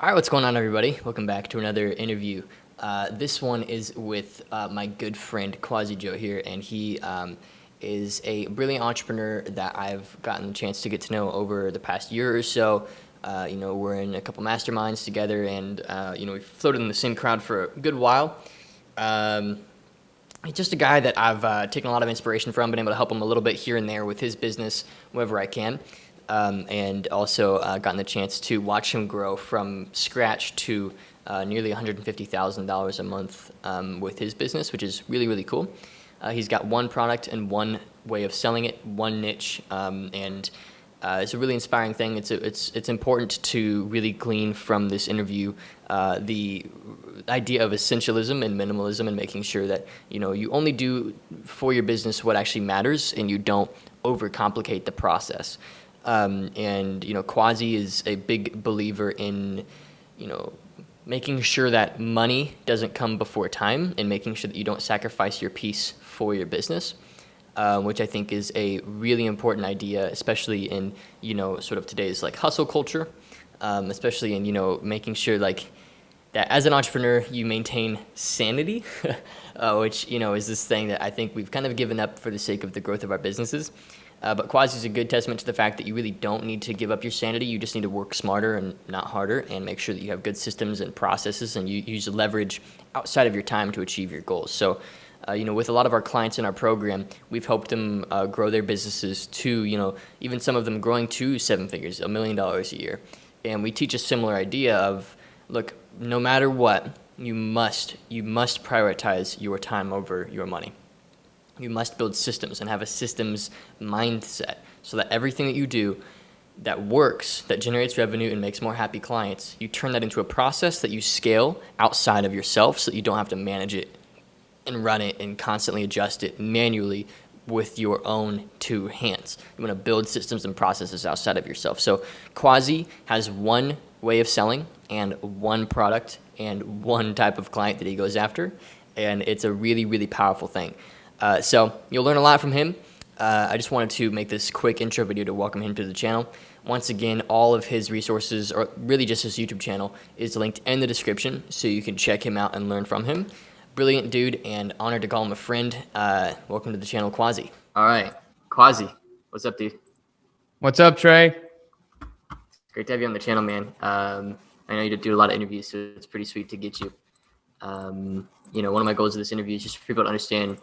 All right, what's going on, everybody? Welcome back to another interview. This one is with my good friend Quazi Johir, and he is a brilliant entrepreneur that I've gotten the chance to get to know over the past year or so. We're in a couple masterminds together, and we've floated in the same crowd for a good while. He's just a guy that I've taken a lot of inspiration from, been able to help him a little bit here and there with his business wherever I can. And also gotten the chance to watch him grow from scratch to nearly $150,000 a month with his business, which is really, really cool. He's got one product and one way of selling it, one niche, and it's a really inspiring thing. It's important to really glean from this interview the idea of essentialism and minimalism, and making sure that you only do for your business what actually matters, and you don't overcomplicate the process. Quasi is a big believer in, making sure that money doesn't come before time, and making sure that you don't sacrifice your peace for your business, which I think is a really important idea, especially in, sort of today's like hustle culture, especially in, making sure like that as an entrepreneur, you maintain sanity, which, is this thing that I think we've kind of given up for the sake of the growth of our businesses. But Quasi is a good testament to the fact that you really don't need to give up your sanity. You just need to work smarter and not harder, and make sure that you have good systems and processes, and you use leverage outside of your time to achieve your goals. So, with a lot of our clients in our program, we've helped them grow their businesses to, even some of them growing to seven figures, $1 million a year. And we teach a similar idea of, look, no matter what, you must prioritize your time over your money. You must build systems and have a systems mindset, so that everything that you do that works, that generates revenue and makes more happy clients, you turn that into a process that you scale outside of yourself, so that you don't have to manage it and run it and constantly adjust it manually with your own two hands. You want to build systems and processes outside of yourself. So Quasi has one way of selling and one product and one type of client that he goes after, and it's a really, really powerful thing. So you'll learn a lot from him. I just wanted to make this quick intro video to welcome him to the channel. Once again, all of his resources, or really just his YouTube channel, is linked in the description, so you can check him out and learn from him. Brilliant dude, and honored to call him a friend. Welcome to the channel, Quasi. All right, Quasi, what's up, dude? What's up, Trey? Great to have you on the channel, man. I know you do a lot of interviews, so it's pretty sweet to get you. One of my goals of this interview is just for people to understand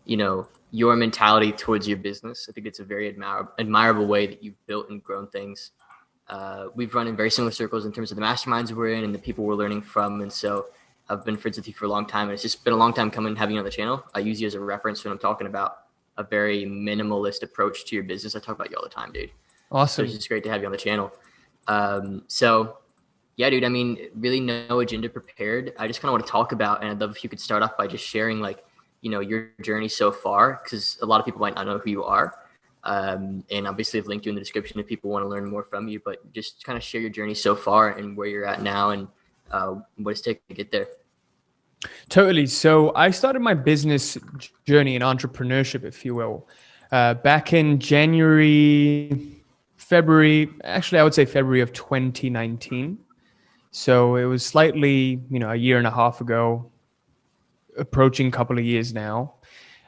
your mentality towards your business. I think it's a very admirable way that you've built and grown things. We've run in very similar circles in terms of the masterminds we're in and the people we're learning from. And so I've been friends with you for a long time, and it's just been a long time coming having you on the channel. I use you as a reference when I'm talking about a very minimalist approach to your business. I talk about you all the time, dude. Awesome. So it's just great to have you on the channel. Yeah, dude, I mean, really no agenda prepared. I just kind of want to talk about, and I'd love if you could start off by just sharing your journey so far, because a lot of people might not know who you are. And obviously I've linked you in the description if people want to learn more from you, but just kind of share your journey so far and where you're at now, and what it's taken to get there. Totally. So I started my business journey in entrepreneurship, if you will, back in February, actually I would say February of 2019. So it was slightly, a year and a half ago, approaching a couple of years now.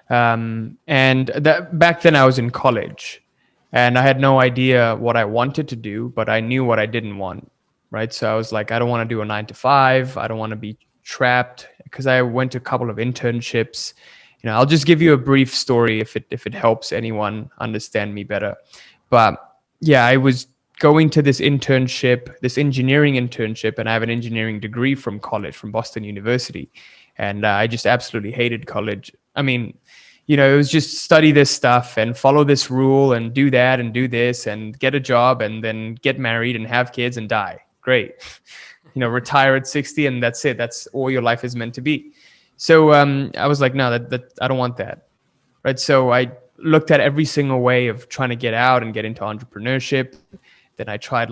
And that back then I was in college, and I had no idea what I wanted to do, but I knew what I didn't want. Right. So I was like, I don't want to do a 9-to-5. I don't want to be trapped, because I went to a couple of internships. I'll just give you a brief story if it helps anyone understand me better. But yeah, I was going to this internship, this engineering internship, and I have an engineering degree from college, from Boston University. And I just absolutely hated college. I mean, it was just study this stuff and follow this rule and do that and do this and get a job and then get married and have kids and die. Great. Retire at 60 and that's it. That's all your life is meant to be. So I was like, no, that I don't want that. Right. So I looked at every single way of trying to get out and get into entrepreneurship. Then I tried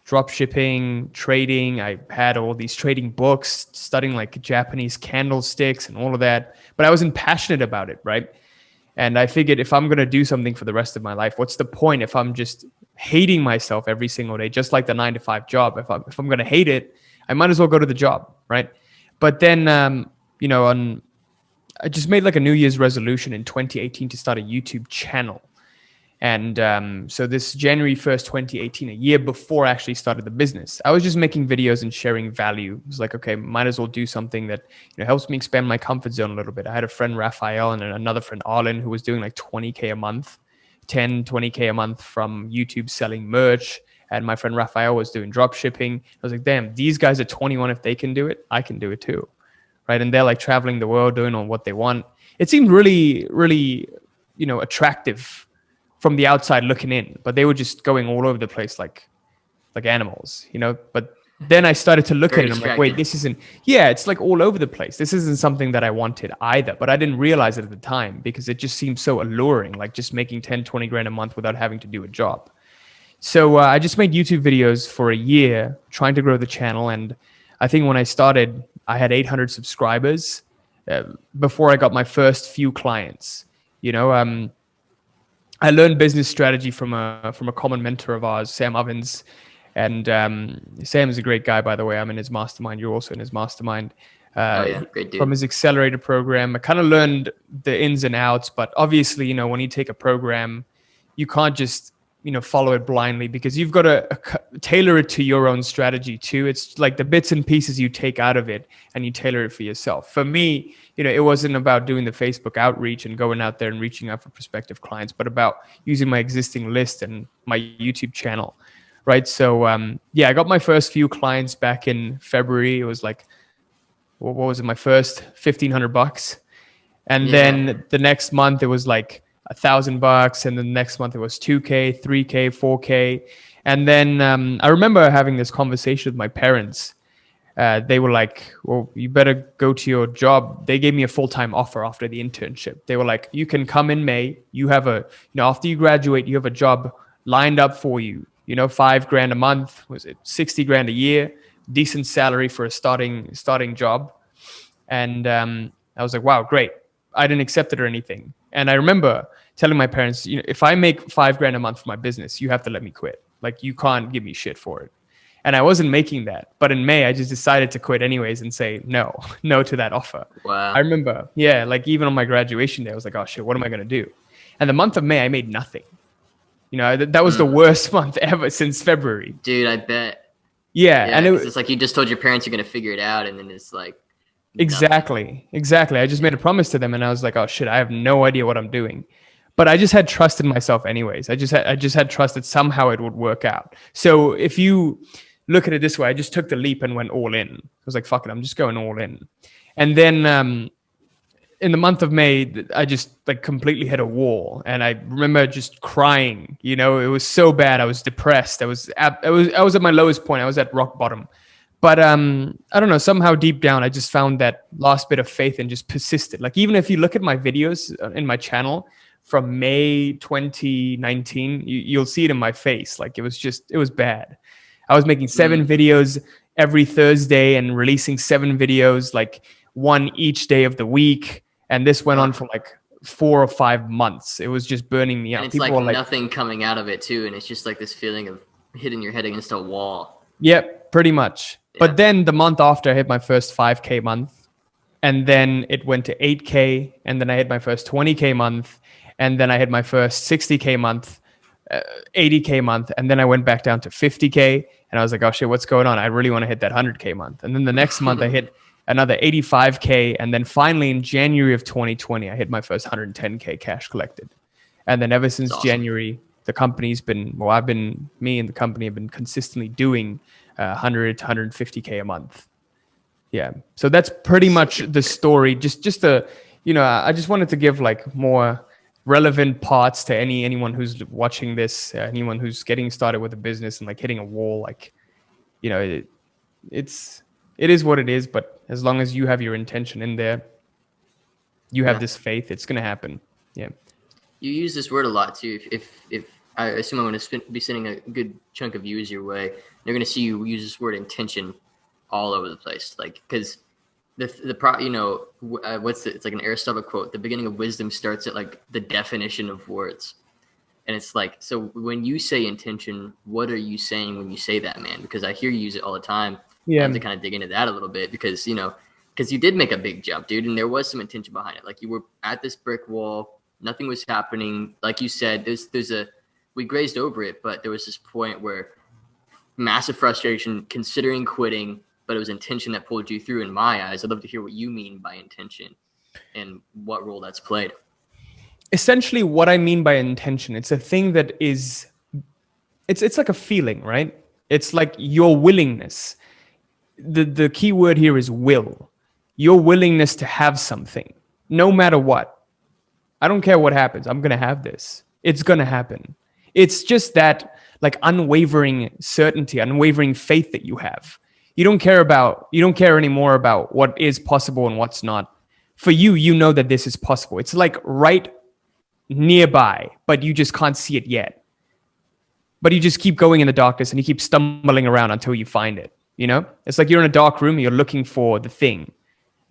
drop shipping, trading. I had all these trading books, studying Japanese candlesticks and all of that, but I wasn't passionate about it, right? And I figured if I'm going to do something for the rest of my life, what's the point if I'm just hating myself every single day, just like the 9 to 5 job. If I'm going to hate it, I might as well go to the job, right? But then, I just made like a New Year's resolution in 2018 to start a YouTube channel. And so this January 1st, 2018, a year before I actually started the business, I was just making videos and sharing value. It was like, okay, might as well do something that helps me expand my comfort zone a little bit. I had a friend, Raphael, and another friend, Arlen, who was doing like 20K a month, 20K a month from YouTube selling merch. And my friend Raphael was doing drop shipping. I was like, damn, these guys are 21. If they can do it, I can do it too. Right. And they're like traveling the world doing on what they want. It seemed really, really, attractive from the outside looking in, but they were just going all over the place like animals, But then I started to look at it and I'm like, wait, this isn't, it's like all over the place. This isn't something that I wanted either, but I didn't realize it at the time because it just seemed so alluring, like just making 10, 20 grand a month without having to do a job. So I just made YouTube videos for a year trying to grow the channel. And I think when I started, I had 800 subscribers before I got my first few clients, I learned business strategy from a common mentor of ours, Sam Ovens. And Sam is a great guy, by the way. I'm in his mastermind. You're also in his mastermind. Great dude. From his accelerator program, I kind of learned the ins and outs. But obviously, when you take a program, you can't just follow it blindly because you've got to tailor it to your own strategy too. It's like the bits and pieces you take out of it and you tailor it for yourself. For me, it wasn't about doing the Facebook outreach and going out there and reaching out for prospective clients, but about using my existing list and my YouTube channel, right? So I got my first few clients back in February. It was like, what was it? My first $1,500. And then the next month it was like $1,000, and then the next month it was 2K, 3K, 4K. And then I remember having this conversation with my parents. They were like, well, you better go to your job. They gave me a full-time offer after the internship. They were like, you can come in May. You have after you graduate, you have a job lined up for you, $5,000 a month. Was it 60 grand a year? Decent salary for a starting job. And I was like, wow, great. I didn't accept it or anything. And I remember telling my parents, if I make $5,000 a month for my business, you have to let me quit. Like, you can't give me shit for it. And I wasn't making that. But in May, I just decided to quit anyways and say no to that offer. Wow. I remember, like even on my graduation day, I was like, oh shit, what am I going to do? And the month of May, I made nothing. That was the worst month ever since February. Dude, I bet. Yeah. And it's like you just told your parents you're going to figure it out. And then it's like, Exactly. I just made a promise to them and I was like, oh shit, I have no idea what I'm doing. But I just had trust in myself anyways. I just had trust that somehow it would work out. So if you look at it this way, I just took the leap and went all in. I was like, fuck it, I'm just going all in. And then in the month of May, I just like completely hit a wall. And I remember just crying, it was so bad. I was depressed. I was at my lowest point. I was at rock bottom. But I don't know, somehow deep down, I just found that last bit of faith and just persisted. Like, even if you look at my videos in my channel from May 2019, you'll see it in my face. Like, it was bad. I was making 7 videos every Thursday and releasing 7 videos, like one each day of the week. And this went on for like 4 or 5 months. It was just burning me out. And it's like nothing coming out of it too. And it's just like this feeling of hitting your head against a wall. Yep, pretty much. But then the month after, I hit my first 5K month, and then it went to 8K, and then I hit my first 20K month, and then I hit my first 60K month, 80K month, and then I went back down to 50K, and I was like, oh shit, what's going on? I really want to hit that 100K month. And then the next month I hit another 85K, and then finally in January of 2020, I hit my first 110K cash collected. And then ever since January, the company's been, me and the company have been consistently doing 100 to 150K a month. Yeah. So that's pretty much the story. Just I just wanted to give like more relevant parts to anyone who's watching this, anyone who's getting started with a business and like hitting a wall. Like, it is what it is. But as long as you have your intention in there, you have this faith, it's going to happen. Yeah. You use this word a lot too. If I assume I'm going to be sending a good chunk of views your way, they're going to see you use this word intention all over the place. Like, because it's like an Aristotle quote: the beginning of wisdom starts at like the definition of words. And it's like, so when you say intention, what are you saying when you say that, man? Because I hear you use it all the time. I have to kind of dig into that a little bit because, because you did make a big jump, dude. And there was some intention behind it. Like you were at this brick wall, nothing was happening. Like you said, we grazed over it, but there was this point where massive frustration, considering quitting, but it was intention that pulled you through in my eyes. I'd love to hear what you mean by intention and what role that's played. Essentially what I mean by intention, it's a thing that is, it's like a feeling, right? It's like your willingness. The key word here is will. Your willingness to have something, no matter what. I don't care what happens. I'm going to have this. It's going to happen. It's just that like unwavering certainty, unwavering faith that you have. You don't care anymore about what is possible and what's not. For you, you know that this is possible. It's like right nearby, but you just can't see it yet. But you just keep going in the darkness and you keep stumbling around until you find it. It's like you're in a dark room and you're looking for the thing.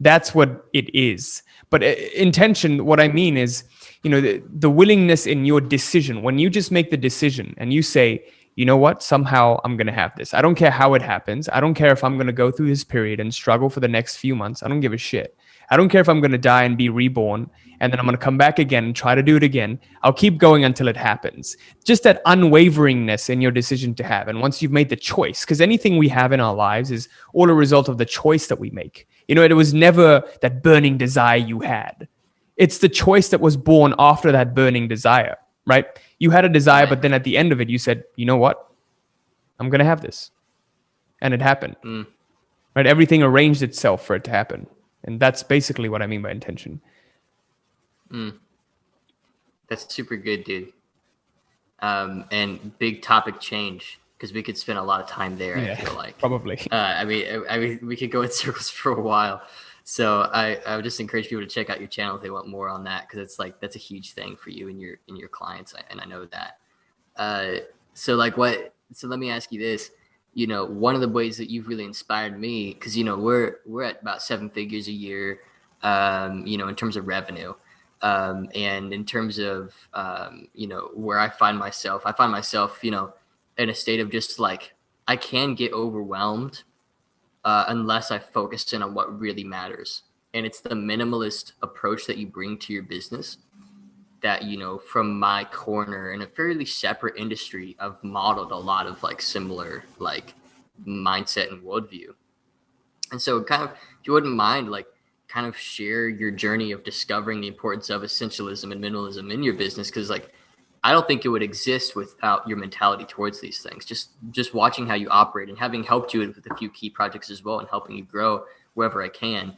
That's what it is. But intention, what I mean is, the willingness in your decision. When you just make the decision and you say, you know what, somehow I'm going to have this. I don't care how it happens. I don't care if I'm going to go through this period and struggle for the next few months. I don't give a shit. I don't care if I'm going to die and be reborn and then I'm going to come back again and try to do it again. I'll keep going until it happens. Just that unwaveringness in your decision to have. And once you've made the choice, because anything we have in our lives is all a result of the choice that we make. It was never that burning desire you had. It's the choice that was born after that burning desire, right? You had a desire, but then at the end of it, you said, you know what? I'm going to have this. And it happened, right? Everything arranged itself for it to happen. And that's basically what I mean by intention. That's super good, dude. And big topic change, because we could spend a lot of time there. Yeah, I feel like probably. I mean, we could go in circles for a while. So I would just encourage people to check out your channel if they want more on that, because it's like that's a huge thing for you and your clients, and I know that. So let me ask you this. One of the ways that you've really inspired me, because we're at about 7 figures a year, in terms of revenue. And in terms of, where I find myself, in a state of just like, I can get overwhelmed unless I focus in on what really matters. And it's the minimalist approach that you bring to your business that, from my corner in a fairly separate industry, I've modeled a lot of like similar like mindset and worldview. And so kind of, if you wouldn't mind, like, kind of share your journey of discovering the importance of essentialism and minimalism in your business, because like I don't think it would exist without your mentality towards these things. Just watching how you operate and having helped you with a few key projects as well and helping you grow wherever I can.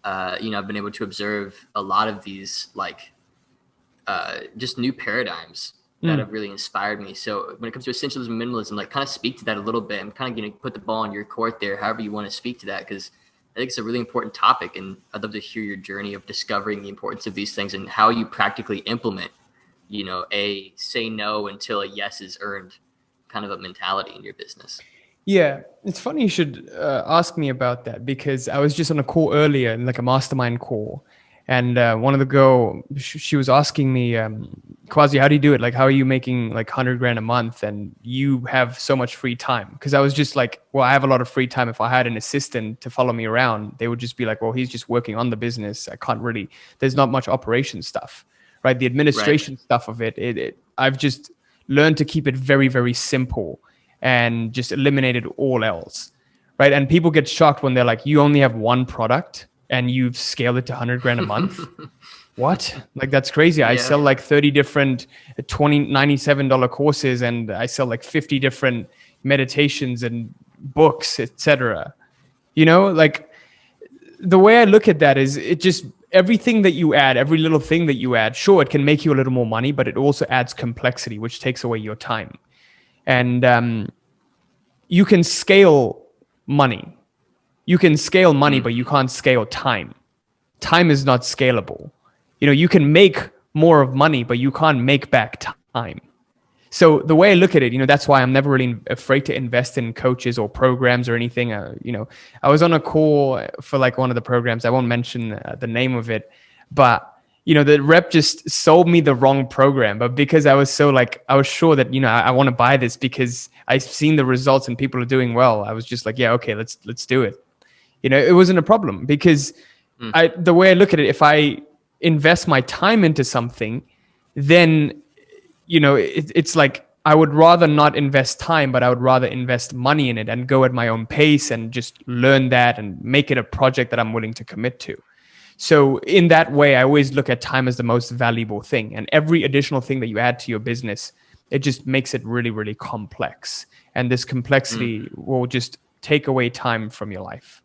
I've been able to observe a lot of these like just new paradigms that have really inspired me. So when it comes to essentialism and minimalism, like kind of speak to that a little bit. I'm kind of going to put the ball in your court there, however you want to speak to that, because I think it's a really important topic, and I'd love to hear your journey of discovering the importance of these things and how you practically implement, a say no until a yes is earned kind of a mentality in your business. Yeah, it's funny you should ask me about that, because I was just on a call earlier, like a mastermind call, and one of the girl, she was asking me, Quasi, how do you do it? Like, how are you making like 100 grand a month and you have so much free time? Because I was just like, well, I have a lot of free time. If I had an assistant to follow me around, they would just be like, well, he's just working on the business. I can't really, there's not much operation stuff, right? The administration stuff of it, I've just learned to keep it very, very simple and just eliminated all else, right? And people get shocked when they're like, you only have one product and you've scaled it to 100 grand a month. What? Like, that's crazy. Yeah. I sell like 30 different $97 courses, and I sell like 50 different meditations and books, etc. Like, the way I look at that is it just, everything that you add, every little thing that you add, sure, it can make you a little more money, but it also adds complexity, which takes away your time. And you can scale money. You can scale money, but you can't scale time. Time is not scalable. You can make more of money, but you can't make back time. So the way I look at it, that's why I'm never really afraid to invest in coaches or programs or anything. I was on a call for like one of the programs. I won't mention the name of it, but the rep just sold me the wrong program, but because I was I was sure that, I want to buy this because I've seen the results and people are doing well. I was just like, yeah, okay, let's do it. It wasn't a problem because the way I look at it, if I invest my time into something, then, it's like, I would rather not invest time, but I would rather invest money in it and go at my own pace and just learn that and make it a project that I'm willing to commit to. So in that way, I always look at time as the most valuable thing. And every additional thing that you add to your business, it just makes it really, really complex. And this complexity will just take away time from your life.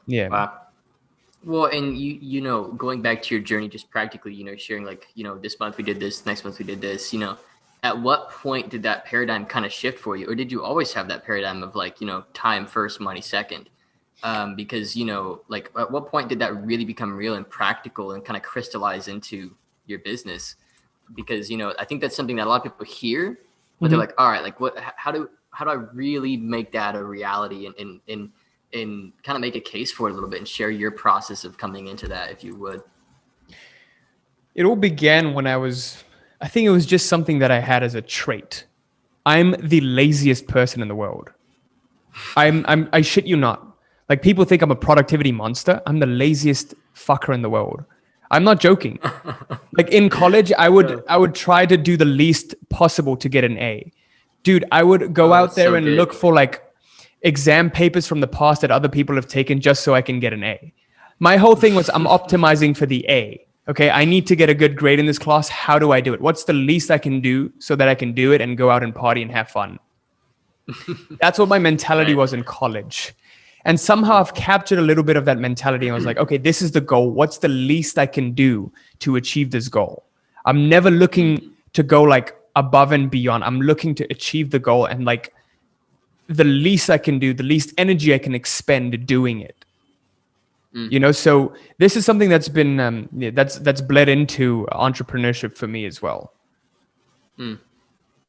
Yeah. Wow. Well, and going back to your journey, just practically, sharing this month we did this, next month we did this, at what point did that paradigm kind of shift for you? Or did you always have that paradigm of time first, money second? Because, at what point did that really become real and practical and kind of crystallize into your business? Because, I think that's something that a lot of people hear, but they're like, all right, how do I really make that a reality and kind of make a case for it a little bit and share your process of coming into that, if you would? It all began when I think it was just something that I had as a trait. I'm the laziest person in the world. I shit you not. Like, people think I'm a productivity monster. I'm the laziest fucker in the world. I'm not joking. Like, in college, I would try to do the least possible to get an A. Dude, I would go out there and look for exam papers from the past that other people have taken just so I can get an A. My whole thing was, I'm optimizing for the A. Okay, I need to get a good grade in this class. How do I do it? What's the least I can do so that I can do it and go out and party and have fun? That's what my mentality was in college. And somehow I've captured a little bit of that mentality. And I was like, okay, this is the goal. What's the least I can do to achieve this goal? I'm never looking to go above and beyond. I'm looking to achieve the goal, and the least I can do, the least energy I can expend doing it. So this is something that's been that's bled into entrepreneurship for me as well.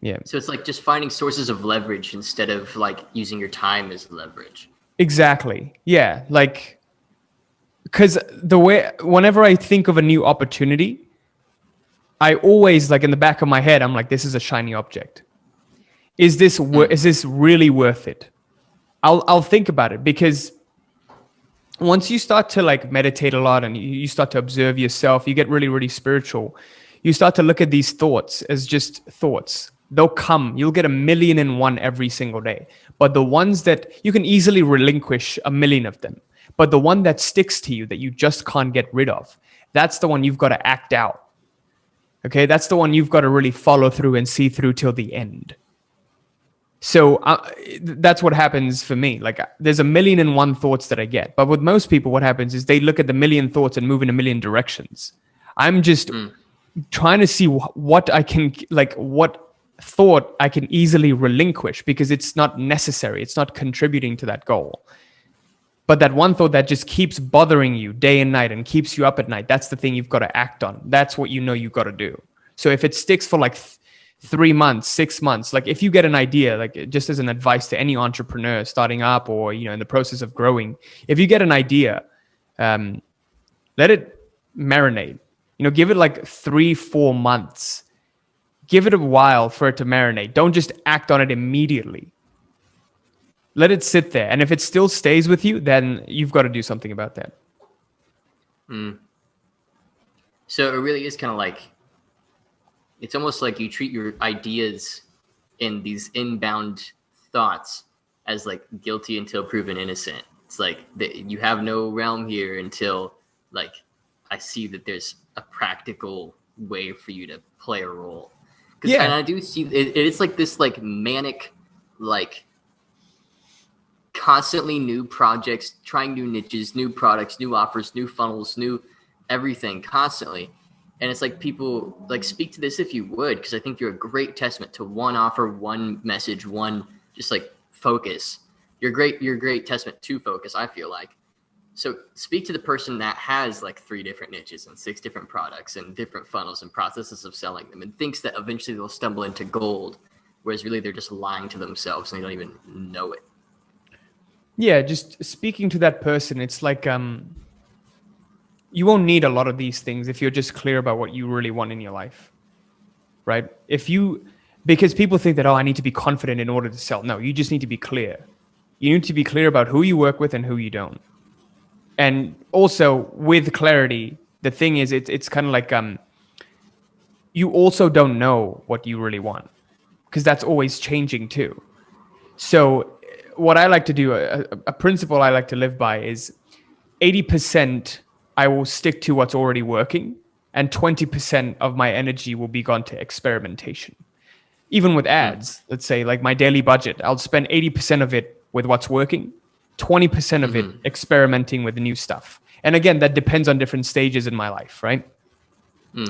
Yeah. So it's just finding sources of leverage instead of using your time as leverage. Exactly. Yeah. Because whenever I think of a new opportunity, I always in the back of my head, I'm like, this is a shiny object. Is this really worth it? I'll think about it, because once you start to meditate a lot and you start to observe yourself, you get really, really spiritual. You start to look at these thoughts as just thoughts. They'll come. You'll get 1,000,001 every single day. But the ones that you can easily relinquish 1,000,000 of them. But the one that sticks to you that you just can't get rid of, that's the one you've got to act out. Okay, that's the one you've got to really follow through and see through till the end. So that's what happens for me. There's 1,000,001 thoughts that I get. But with most people, what happens is they look at the 1,000,000 thoughts and move in 1,000,000 directions. I'm just trying to see what I can, what thought I can easily relinquish, because it's not necessary. It's not contributing to that goal. But that one thought that just keeps bothering you day and night and keeps you up at night, that's the thing you've got to act on. That's what you've got to do. So if it sticks for 3 months, 6 months, if you get an idea, just as an advice to any entrepreneur starting up or, in the process of growing, if you get an idea, let it marinate, give it 3-4 months. Give it a while for it to marinate. Don't just act on it immediately. Let it sit there. And if it still stays with you, then you've got to do something about that. So it really is kind of it's almost like you treat your ideas in these inbound thoughts as guilty until proven innocent. It's you have no realm here until I see that there's a practical way for you to play a role. Yeah. And I do see it's this manic, constantly new projects, trying new niches, new products, new offers, new funnels, new everything constantly. And it's people speak to this if you would, because I think you're a great testament to one offer, one message, one just focus. You're a great testament to focus, I feel like. So speak to the person that has 3 different niches and 6 different products and different funnels and processes of selling them, and thinks that eventually they'll stumble into gold, whereas really they're just lying to themselves and they don't even know it. Yeah, just speaking to that person, it's you won't need a lot of these things if you're just clear about what you really want in your life, right? Because people think that, oh, I need to be confident in order to sell. No, you just need to be clear. You need to be clear about who you work with and who you don't. And also with clarity, the thing is, it's kind of like, you also don't know what you really want, because that's always changing too. So what I like to do, a principle I like to live by is 80% I will stick to what's already working, and 20% of my energy will be gone to experimentation. Even with ads, let's say like my daily budget, I'll spend 80% of it with what's working, 20% of it experimenting with new stuff. And again, that depends on different stages in my life, right?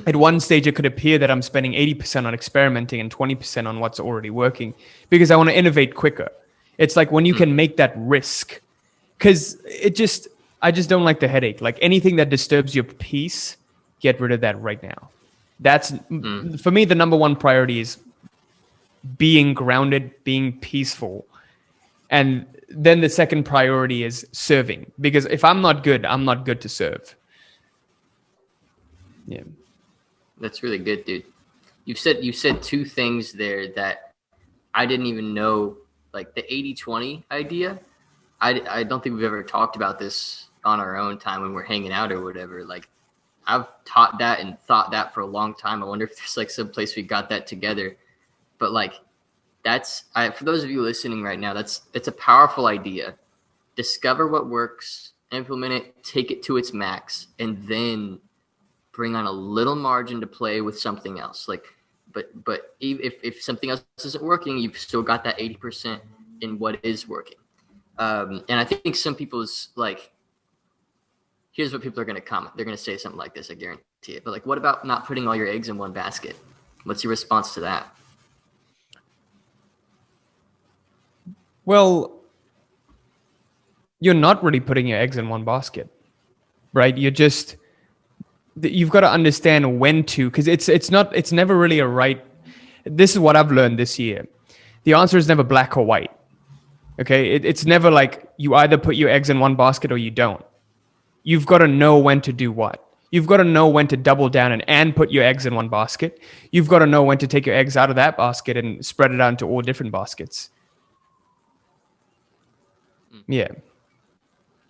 At one stage, it could appear that I'm spending 80% on experimenting and 20% on what's already working, because I want to innovate quicker. It's like when you can make that risk, because I just don't like the headache. Like anything that disturbs your peace, get rid of that right now. That's for me, the number one priority is being grounded, being peaceful. And then the second priority is serving, because if I'm not good to serve. Yeah. That's really good, dude. You said two things there that I didn't even know, like the 80-20 idea. I don't think we've ever talked about this on our own time when we're hanging out or whatever. Like I've taught that and thought that for a long time. I wonder if there's like some place we got that together. But like for those of you listening right now, it's a powerful idea. Discover what works, implement it, take it to its max, and then bring on a little margin to play with something else. Like, but if something else isn't working, you've still got that 80% in what is working. And I think some people's like, here's what people are going to comment. They're going to say something like this, I guarantee it. But like, what about not putting all your eggs in one basket? What's your response to that? Well, you're not really putting your eggs in one basket, right? You've got to understand when to, because it's never really a right. This is what I've learned this year. The answer is never black or white. Okay. It's never like you either put your eggs in one basket or you don't. You've got to know when to do what. You've got to know when to double down and put your eggs in one basket. You've got to know when to take your eggs out of that basket and spread it out into all different baskets. Yeah.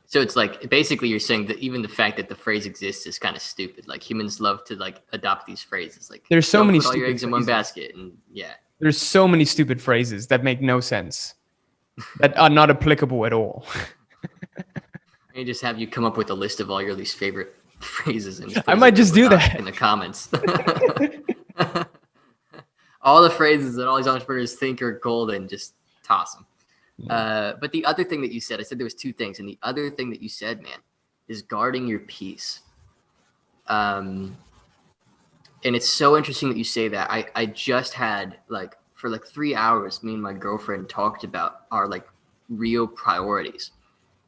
So it's like, basically you're saying that even the fact that the phrase exists is kind of stupid. Like humans love to like adopt these phrases. Like there's so many put all your eggs in one basket, and yeah. There's so many stupid phrases that make no sense, that are not applicable at all. I just have you come up with a list of all your least favorite phrases. And I might just do that in the comments. All the phrases that all these entrepreneurs think are golden, just toss them. But the other thing that you said, I said there was two things. And the other thing that you said, man, is guarding your peace. And it's so interesting that you say that. I just had like, for like 3 hours, me and my girlfriend talked about our like real priorities.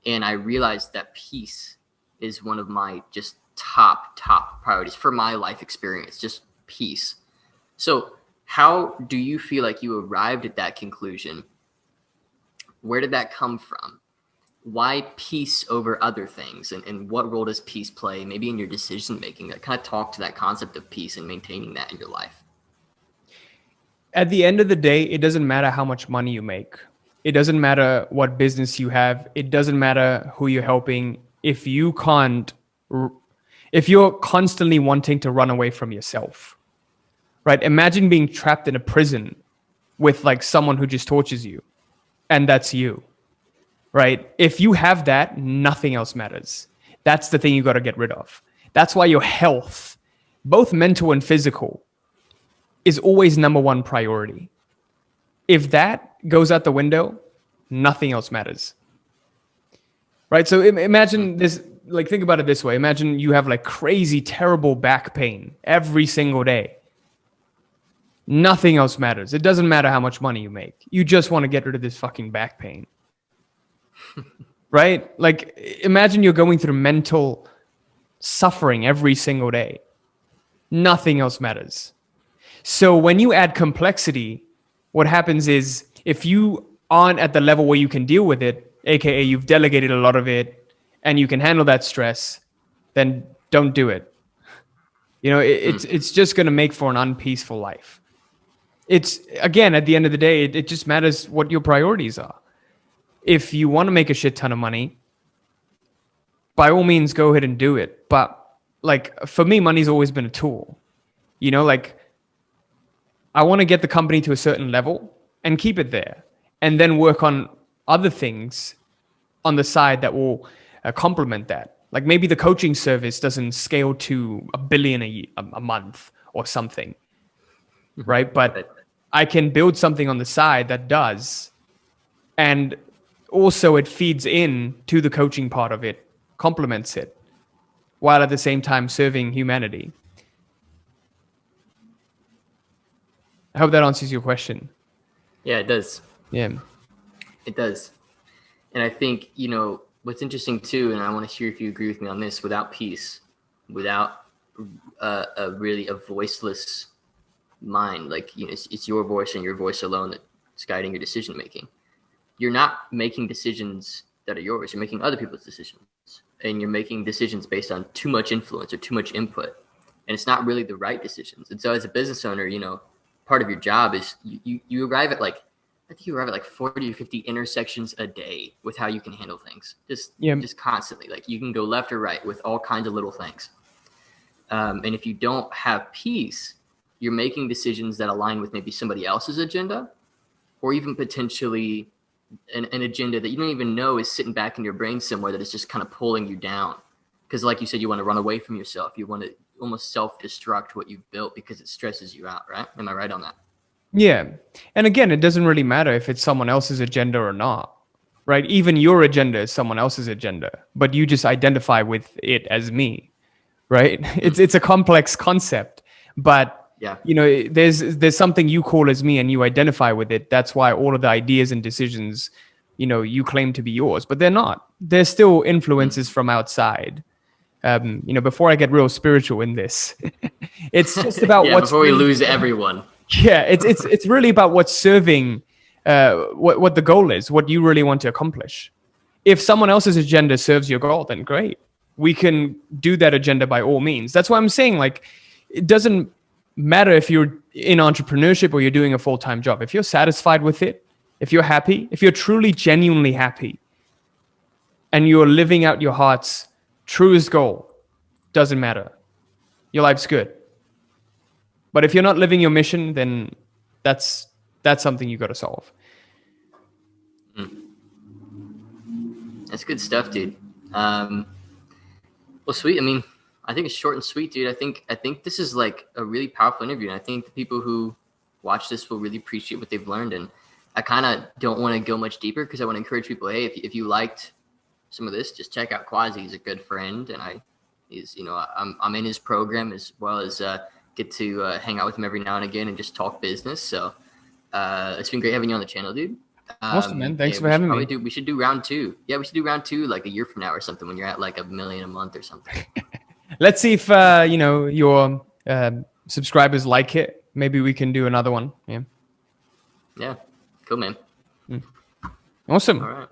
And I realized that peace is one of my just top priorities for my life experience, just peace. So how do you feel like you arrived at that conclusion? Where did that come from? Why peace over other things? And what role does peace play maybe in your decision making? That kind of talk to that concept of peace and maintaining that in your life. At the end of the day, it doesn't matter how much money you make. It doesn't matter what business you have. It doesn't matter who you're helping. If you're constantly wanting to run away from yourself, right? Imagine being trapped in a prison with like someone who just tortures you. And that's you, right? If you have that, nothing else matters. That's the thing you got to get rid of. That's why your health, both mental and physical, is always number one priority. If that goes out the window, nothing else matters, right? So imagine this, like think about it this way. Imagine you have like crazy, terrible back pain every single day. Nothing else matters. It doesn't matter how much money you make. You just want to get rid of this fucking back pain. Right? Like imagine you're going through mental suffering every single day. Nothing else matters. So when you add complexity, what happens is if you aren't at the level where you can deal with it, aka you've delegated a lot of it and you can handle that stress, then don't do it. It's just going to make for an unpeaceful life. It's, again, at the end of the day, it just matters what your priorities are. If you want to make a shit ton of money, by all means, go ahead and do it. But like, for me, money's always been a tool. Like, I want to get the company to a certain level and keep it there, and then work on other things on the side that will complement that. Like, maybe the coaching service doesn't scale to $1 billion a month or something, right? But I can build something on the side that does, and also it feeds in to the coaching part of it, complements it, while at the same time serving humanity. I hope that answers your question. Yeah, it does. Yeah. It does. And I think, what's interesting too, and I want to hear if you agree with me on this, without peace, without a voiceless mind, like, it's your voice and your voice alone that's guiding your decision making. You're not making decisions that are yours. You're making other people's decisions, and you're making decisions based on too much influence or too much input. And it's not really the right decisions. And so as a business owner, part of your job is you arrive at like 40 or 50 intersections a day with how you can handle things. Just constantly. Like, you can go left or right with all kinds of little things. And if you don't have peace, you're making decisions that align with maybe somebody else's agenda, or even potentially an agenda that you don't even know is sitting back in your brain somewhere that is just kind of pulling you down. Because like you said, you want to run away from yourself. You want to almost self-destruct what you've built because it stresses you out, right? Am I right on that? Yeah. And again, it doesn't really matter if it's someone else's agenda or not, right? Even your agenda is someone else's agenda, but you just identify with it as me, right? It's a complex concept, but yeah, there's something you call as me and you identify with it. That's why all of the ideas and decisions, you claim to be yours, but they're not. They're still influences from outside. Before I get real spiritual in this, it's just about what's before we lose everyone. Yeah, it's really about what's serving, what the goal is, what you really want to accomplish. If someone else's agenda serves your goal, then great. We can do that agenda by all means. That's why I'm saying, like, it doesn't matter if you're in entrepreneurship or you're doing a full-time job. If you're satisfied with it, if you're happy, if you're truly, genuinely happy, and you're living out your heart's truest goal, doesn't matter. Your life's good. But if you're not living your mission, then that's something you got to solve. That's good stuff, dude. Well, sweet. I mean, I think it's short and sweet, dude. I think this is like a really powerful interview, and I think the people who watch this will really appreciate what they've learned. And I kind of don't want to go much deeper because I want to encourage people. Hey, if you liked some of this, just check out Quasi. He's a good friend, and I'm in his program, as well as get to hang out with him every now and again and just talk business. So it's been great having you on the channel, dude. Awesome, man. Thanks for having me. We should do round 2. Yeah, we should do round 2 like a year from now or something, when you're at like $1 million a month or something. Let's see if your subscribers like it. Maybe we can do another one. Yeah. Yeah. Cool, man. Awesome. All right.